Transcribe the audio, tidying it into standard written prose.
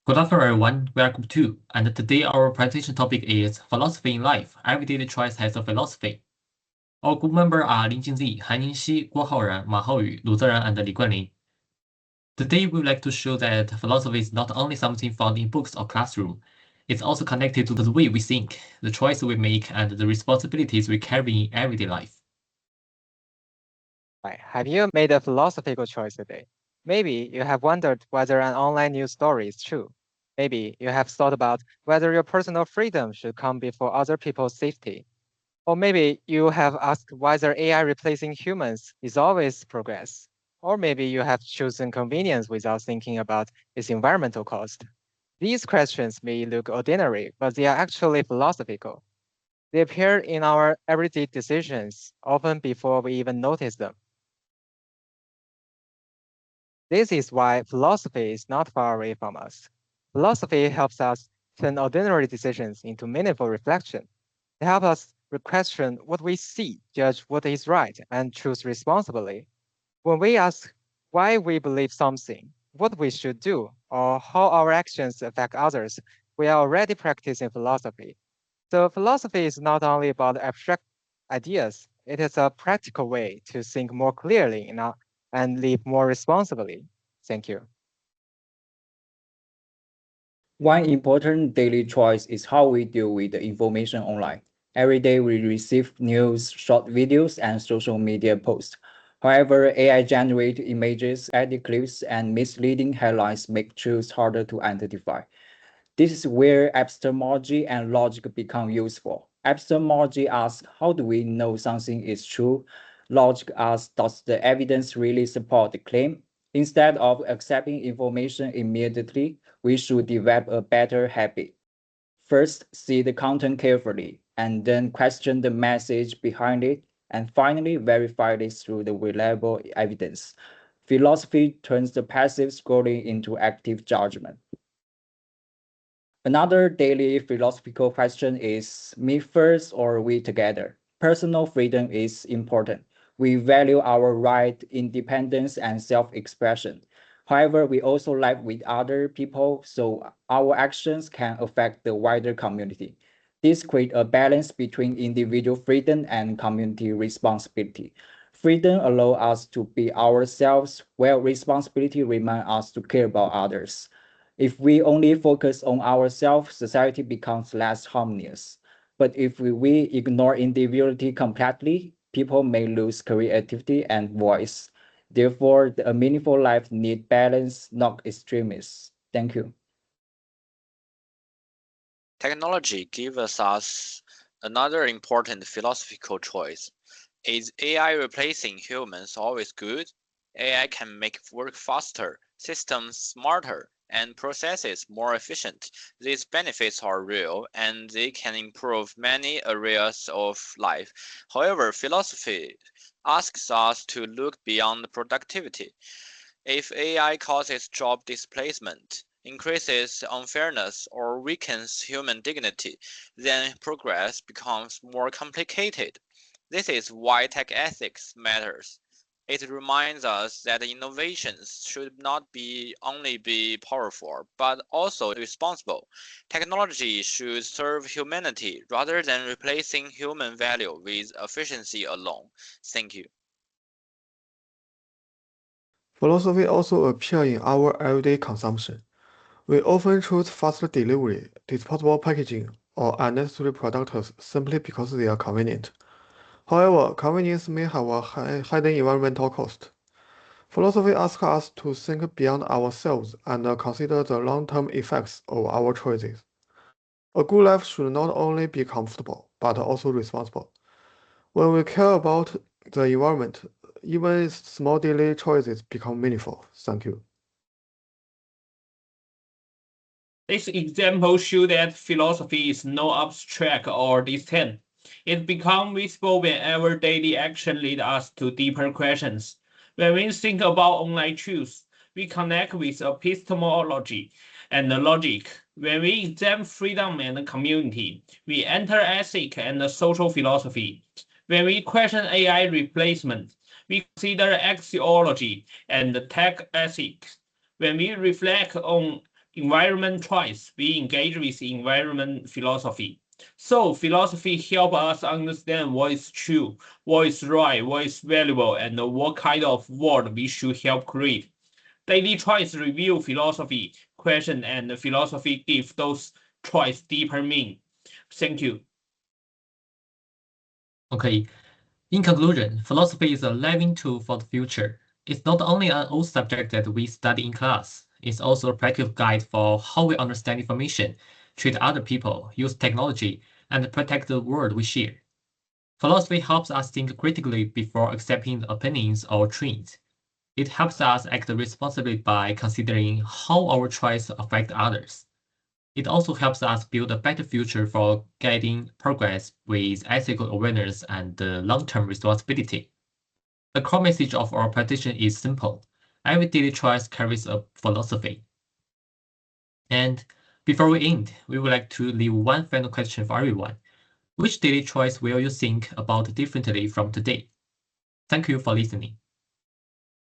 Good afternoon, everyone. We are Group 2, and today our presentation topic is Philosophy in Life. Every daily choice has a philosophy. Our group members are NINGXI, NINGXI, HAORAN, HAOYU, ZERAN, and GUANLIN. Today, we would like to show that philosophy is not only something found in books or classroom. It's also connected to the way we think, the choices we make, and the responsibilities we carry in everyday life. Have you made a philosophical choice today? Maybe you have wondered whether an online news story is true. Maybe you have thought about whether your personal freedom should come before other people's safety. Or maybe you have asked whether AI replacing humans is always progress. Or maybe you have chosen convenience without thinking about its environmental cost. These questions may look ordinary, but they are actually philosophical. They appear in our everyday decisions, often before we even notice them. This is why philosophy is not far away from us. Philosophy helps us turn ordinary decisions into meaningful reflection. It helps us question what we see, judge what is right, and choose responsibly. When we ask why we believe something, what we should do, or how our actions affect others, we are already practicing philosophy. So philosophy is not only about abstract ideas, it is a practical way to think more clearly and live more responsibly. Thank you. One important daily choice is how we deal with the information online. Every day we receive news, short videos, and social media posts. However, AI-generated images, edit clips, and misleading headlines make truth harder to identify. This is where epistemology and logic become useful. Epistemology asks, how do we know something is true? Logic asks, does the evidence really support the claim? Instead of accepting information immediately, we should develop a better habit. First, see the content carefully, and then question the message behind it, and finally verify this through the reliable evidence. Philosophy turns the passive scrolling into active judgment. Another daily philosophical question is me first or we together? Personal freedom is important. We value our right, independence, and self-expression. However, we also live with other people, so our actions can affect the wider community. This creates a balance between individual freedom and community responsibility. Freedom allows us to be ourselves, while responsibility reminds us to care about others. If we only focus on ourselves, society becomes less harmonious. But if we ignore individuality completely, people may lose creativity and voice. Therefore, a meaningful life needs balance, not extremes. Thank you. Technology gives us another important philosophical choice. Is AI replacing humans always good? AI can make work faster, systems smarter, and processes more efficient. These benefits are real, and they can improve many areas of life. However, philosophy asks us to look beyond productivity. If AI causes job displacement, increases unfairness, or weakens human dignity, then progress becomes more complicated. This is why tech ethics matters. It reminds us that innovations should not only be powerful, but also responsible. Technology should serve humanity rather than replacing human value with efficiency alone. Thank you. Philosophy also appears in our everyday consumption. We often choose faster delivery, disposable packaging, or unnecessary products simply because they are convenient. However, convenience may have a hidden environmental cost. Philosophy asks us to think beyond ourselves and consider the long-term effects of our choices. A good life should not only be comfortable, but also responsible. When we care about the environment, even small daily choices become meaningful. Thank you. This example shows that philosophy is not abstract or distant. It becomes visible whenever daily action leads us to deeper questions. When we think about online truth, we connect with epistemology and logic. When we examine freedom and community, we enter ethics and social philosophy. When we question AI replacement, we consider axiology and tech ethics. When we reflect on environment choice, we engage with environment philosophy. So philosophy helps us understand what is true, what is right, what is valuable, and what kind of world we should help create. Daily choice review philosophy question, and philosophy give those choice deeper meaning. Thank you. Okay. In conclusion, philosophy is a living tool for the future. It's not only an old subject that we study in class, it's also a practical guide for how we understand information, treat other people, use technology, and protect the world we share. Philosophy helps us think critically before accepting opinions or trends. It helps us act responsibly by considering how our choices affect others. It also helps us build a better future for guiding progress with ethical awareness and long-term responsibility. The core message of our petition is simple. Every daily choice carries a philosophy. And before we end, we would like to leave one final question for everyone. Which daily choice will you think about differently from today? Thank you for listening.